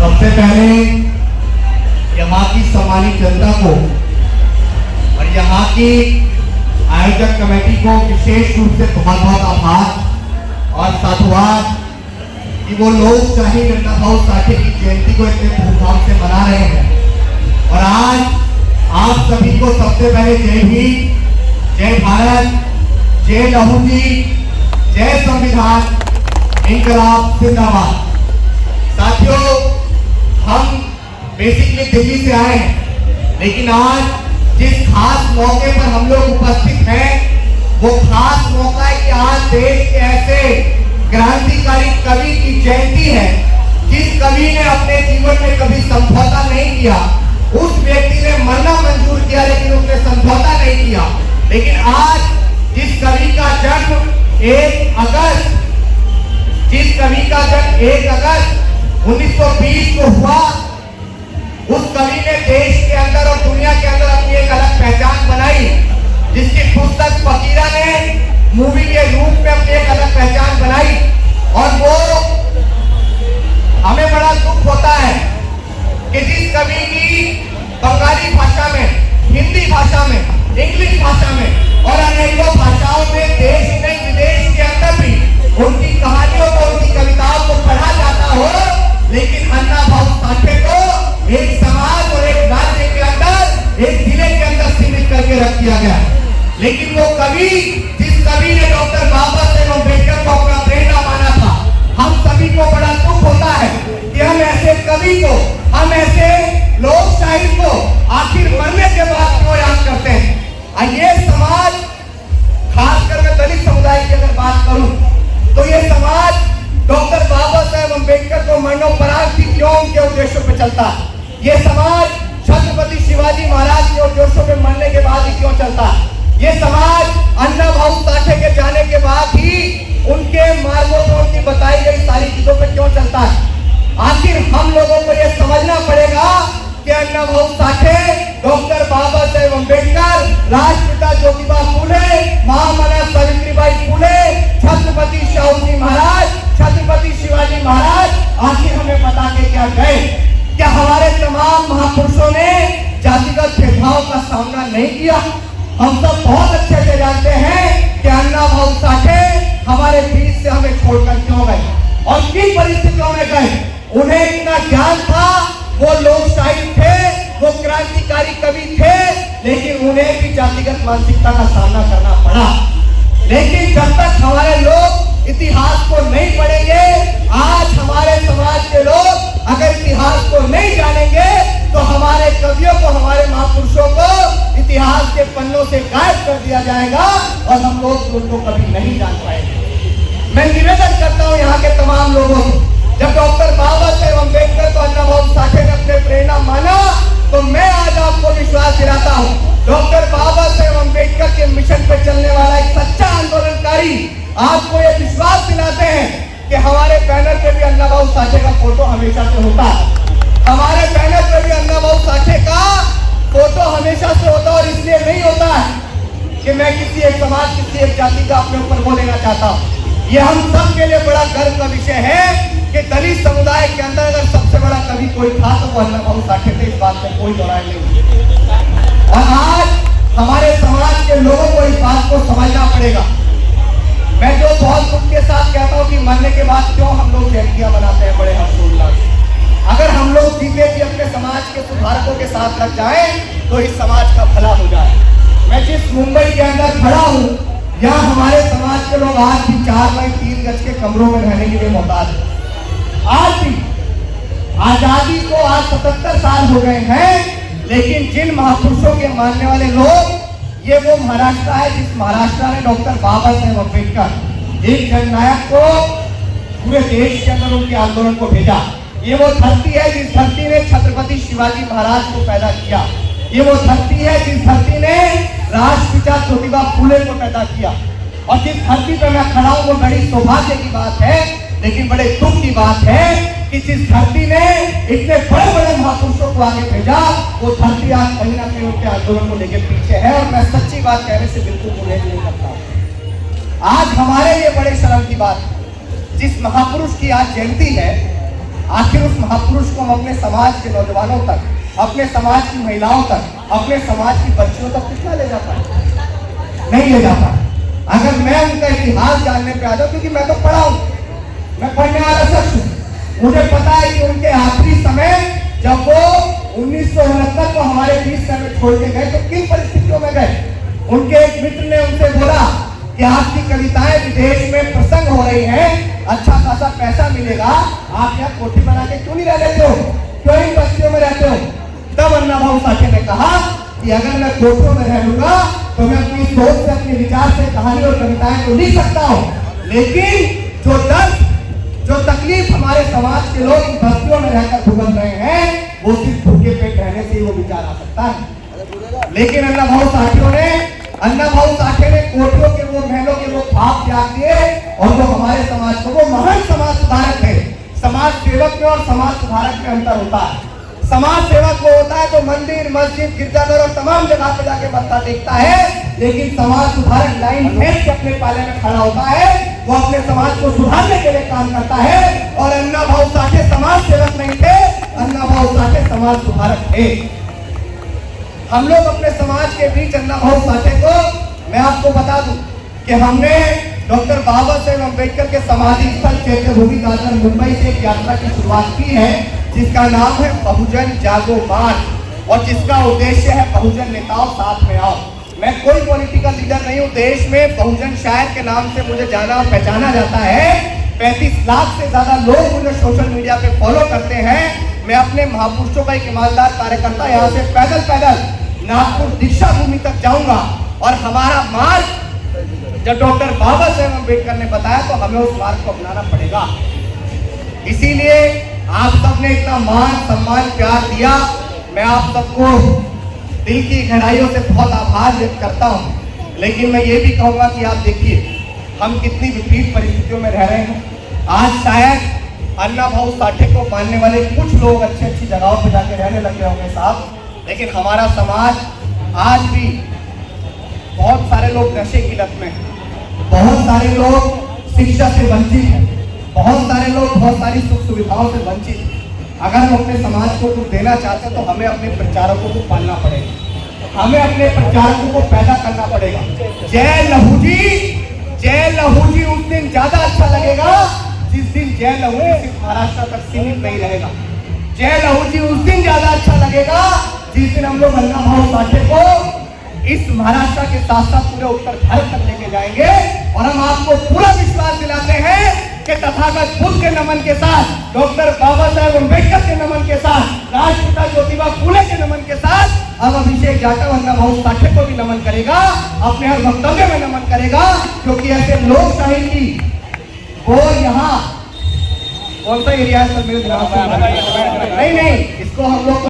सबसे पहले यहाँ की सम्मानित जनता को और यहाँ की आयोजक कमेटी को विशेष रूप से बहुत बहुत आभार और साधुवाद कि वो लोग शाहीन अण्णाभाऊ साठे की जयंती को इतने धूमधाम से मना रहे हैं। और आज आप सभी को सबसे पहले जय हिंद, जय भारत, जय लहू जी, जय संविधान, इंकलाब जिंदाबाद। साथियों, हम बेसिकली दिल्ली से आए हैं, लेकिन आज जिस खास मौके पर हम लोग उपस्थित हैं वो खास मौका है कि आज देश के ऐसे क्रांतिकारी कवि की जयंती है जिस कवि ने अपने जीवन में कभी समझौता नहीं किया। उस व्यक्ति ने मरना मंजूर किया लेकिन उसने समझौता नहीं किया। लेकिन आज जिस कवि का जन्म 1 अगस्त 1920 को हुआ, उस कवि ने देश के अंदर और दुनिया के अंदर अपनी एक अलग पहचान बनाई, जिसकी पुस्तक फकीरा ने मूवी के रूप में अपनी एक अलग पहचान बनाई। और वो हमें बड़ा दुख होता है कि जिस कवि की बंगाली भाषा में, हिंदी भाषा में, इंग्लिश भाषा में और अनेकों भाषाओं में देश में विदेश के अंदर भी उनकी कहानियों को, उनकी कविताओं को पढ़ा जाता हो, लेकिन अण्णाभाऊ साठे को एक समाज और एक राज्य के अंदर, एक जिले के अंदर सीमित करके रख दिया गया। लेकिन वो कवि, जिस कवि ने डॉक्टर बाबा साहेब अम्बेडकर को अपना प्रेरणा माना था, हम सभी को बड़ा दुख होता है कि हम ऐसे कवि को, हम ऐसे लोक शायर को आखिर मरने के बाद क्यों याद करते हैं। ये समाज, खासकर मैं दलित समुदाय की अगर बात करूं तो ये समाज डॉक्टर बाबा साहेब अम्बेडकर को मरणोपरांत ही क्यों उनके उद्देश्यों पे चलता है। ये समाज छत्रपति शिवाजी महाराज के उद्देश्यों पे मरने के बाद ही क्यों चलता है। ये समाज अण्णाभाऊ साठे के जाने के बाद ही उनके मार्गों पर उनकी बताई गई सारी चीजों पे क्यों चलता है। आखिर हम लोगों को यह समझना पड़ेगा कि अण्णाभाऊ साठे, डॉक्टर बाबा साहेब अम्बेडकर, राष्ट्रपिता ज्योतिबा फूले, महामना सावित्रीबाई फूले, छत्रपति शाहू जी महाराज, छत्रपति शिवाजी महाराज आखिर हमें बता के क्या गए। क्या हमारे तमाम महापुरुषों ने जातिगत भेदभाव का सामना नहीं किया। हम सब बहुत अच्छे से जानते हैं कि अण्णाभाऊ साठे हमारे बीच से हमें छोड़कर क्यों गए और किन परिस्थितियों में गए। उन्हें इतना ज्ञान था, वो लोक शायर थे, वो क्रांतिकारी कवि थे, लेकिन उन्हें भी जातिगत मानसिकता का सामना करना पड़ा। लेकिन जब तक हमारे लोग इतिहास को नहीं पढ़ेंगे, आज हमारे समाज के लोग अगर इतिहास को नहीं जानेंगे तो हमारे कवियों को, हमारे महापुरुषों को इतिहास के पन्नों से गायब कर दिया जाएगा और हम लोग उनको कभी नहीं जान पाएंगे। मैं निवेदन करता हूँ यहाँ के तमाम लोगों को, जब डॉक्टर बाबा साहेब अम्बेडकर को अण्णाभाऊ साठे ने अपने प्रेरणा माना, तो मैं आज आपको विश्वास दिलाता हूँ डॉक्टर बाबा साहेब अम्बेडकर के मिशन पर चलने वाला एक सच्चा आंदोलनकारी आपको ये विश्वास दिलाते हैं कि हमारे बैनर पे भी अण्णाभाऊ साठे का फोटो हमेशा से होता है। हमारे बैनर पे भी अण्णाभाऊ साठे का फोटो हमेशा से होता है। और इसलिए नहीं होता है कि मैं किसी एक समाज, किसी एक जाति का अपने ऊपर बोलेना चाहता हूँ। ये हम सब के लिए बड़ा गर्व का विषय है कि दलित समुदाय के अंदर अगर सबसे बड़ा कवि कोई था तो वो अण्णाभाऊ साठे थे। इस बात में कोई दोहराई नहीं। और आज हमारे समाज के लोगों को इस बात को समझना पड़ेगा। मैं जो बहुत दुख के साथ कहता हूँ कि मरने के बाद क्यों हम लोग जयंतियां मनाते हैं बड़े हर्षोल्लास। अगर हम लोग जीते भी अपने समाज के सुधारकों के साथ लग जाए तो इस समाज का भला हो जाए। मैं जिस मुंबई के अंदर खड़ा हूँ, यहाँ हमारे समाज के लोग आज भी 4 बाई 3 गज के कमरों में रहने के लिए मोहताज है। आज भी आजादी को आज 77 साल हो गए हैं, लेकिन जिन महापुरुषों के मानने वाले लोग, ये वो महाराष्ट्र है जिस महाराष्ट्र ने डॉक्टर बाबा साहेब अम्बेडकर, एक जननायक को पूरे देश के अंदर उनके आंदोलन को भेजा। ये वो धरती है जिस धरती ने छत्रपति शिवाजी महाराज को पैदा किया। ये वो धरती है जिस धरती ने राष्ट्रपिता ज्योतिबा फूले को पैदा किया। और जिस धरती पर मैं खड़ा हूँ वो बड़ी सौभाग्य की बात है, लेकिन बड़े दुख की बात है कि जिस धरती ने इतने बड़े बड़े महापुरुषों को आगे भेजा, वो धरती आज कहीं ना कहीं उनके आंदोलन को लेकर पीछे है। और मैं सच्ची बात कहने से बिल्कुल गुरेज नहीं करता। आज हमारे लिए बड़े शर्म की बात, जिस महापुरुष की आज जयंती है, आखिर उस महापुरुष को हम अपने समाज के नौजवानों तक, अपने समाज की महिलाओं तक, अपने समाज की बच्चियों तक कितना ले जाता है? नहीं ले जाता। अगर मैं उनका इतिहास जानने पे आ जाऊं, क्योंकि मैं तो पढ़ा हूं, मैं पढ़ने वाला शख्स हूं, मुझे पता है कि उनके आखिरी समय जब वो 1969 को हमारे बीच से हमें छोड़ के गए तो किन परिस्थितियों में गए। उनके एक मित्र ने उनसे बोला कि आपकी कविताएं विदेश में प्रसंग हो रही हैं, अच्छा खासा पैसा मिलेगा, आप यहाँ कोठी बना के क्यों नहीं रह लेते हो, क्यों इन बस्तियों में रहते हो? तब अन्ना भाऊ साठे ने कहा कि अगर मैं कोठियों में रह लूंगा तो मैं अपनी सोच से, अपने विचार से कहानी और कविताएं तो लिख सकता हूँ, लेकिन जो दर्द, जो तकलीफ हमारे समाज के लोग इन बस्तियों में रहकर भुगत रहे हैं, वो सिर्फ भूखे पेट रहने से ही वो विचार आ सकता है। लेकिन अन्ना भाऊ साठे ने कोठियों के वो महलों के वो ख्वाब त्याग दिए और वो हमारे समाज को, वो महान समाज सुधारक है। समाज सेवक में और समाज सुधारक में अंतर होता है। समाज सेवक वो होता है जो मंदिर, मस्जिद, गिरजाघर और तमाम जगह पे जाके मत्था टेकता है, लेकिन समाज सुधारक लाइन खींच के अपने पाले में खड़ा होता है, वो अपने समाज को सुधारने के लिए काम करता है। और अन्ना भाऊ साठे समाज सेवक नहीं थे, अन्ना भाऊ साठे समाज सुधारक थे। हम लोग अपने समाज के बीच अन्ना भाऊ साठे को, मैं आपको बता दूं कि हमने डॉक्टर बाबा साहेब अम्बेडकर के समाधि स्थल चैत्यभूमि दादर मुंबई से एक यात्रा की शुरुआत की है, जिसका नाम है बहुजन जागो मार्च, और जिसका उद्देश्य है बहुजन नेताओं साथ में आओ। मैं कोई पॉलिटिकल लीडर नहीं हूँ, देश में बहुजन शायर के नाम से मुझे जाना और पहचाना जाता है। 35 लाख से ज्यादा लोग मुझे सोशल मीडिया पे फॉलो करते हैं। मैं अपने महापुरुषों का एक ईमानदार कार्यकर्ता, यहाँ से पैदल नागपुर दीक्षा भूमि तक जाऊंगा, और हमारा मार्ग जब डॉक्टर बाबा साहेब अम्बेडकर ने बताया तो हमें उस मार्ग को अपनाना पड़ेगा। इसीलिए आप सबने इतना मान, सम्मान, प्यार दिया, मैं आप सबको दिल की गहराइयों से बहुत आभार व्यक्त करता हूँ। लेकिन मैं ये भी कहूँगा कि आप देखिए हम कितनी विपरीत परिस्थितियों में रह रहे हैं। आज शायद अन्ना भाऊ साठे को मानने वाले कुछ लोग अच्छी जगहों पर जाके रहने लग गए होंगे साहब, लेकिन हमारा समाज आज भी, बहुत सारे लोग नशे की लत में हैं, बहुत सारे लोग शिक्षा से वंचित हैं, बहुत सारे लोग बहुत सारी सुख सुविधाओं से वंचित हैं। अगर हम अपने समाज को कुछ देना चाहते हैं तो हमें अपने प्रचारकों को पालना पड़ेगा, हमें अपने प्रचारकों को पैदा करना पड़ेगा। जय लहू जी उस दिन ज्यादा अच्छा लगेगा जिस दिन जय लहू जी सिर्फ महाराष्ट्र तक सीमित नहीं रहेगा। जय लहू जी उस दिन ज्यादा अच्छा लगेगा जिस दिन हम लोग अन्ना भाऊ साठे को इस महाराष्ट्र के साथ साथ पूरे उत्तर भारत तक लेके जाएंगे। और हम आपको पूरा विश्वास दिलाते हैं कि तथागत बुद्ध के नमन के साथ, डॉक्टर बाबा साहेब अम्बेडकर के नमन के साथ, राष्ट्रपिता ज्योतिबा फूले के नमन के साथ अब अभिषेक जाटव अन्ना भाऊ साठे को भी नमन करेगा, अपने हर वक्तव्य में नमन करेगा, क्योंकि ऐसे लोकशाही की वो यहाँ कौन सा एरिया है सर, मेरे नहीं, इसको हम लोग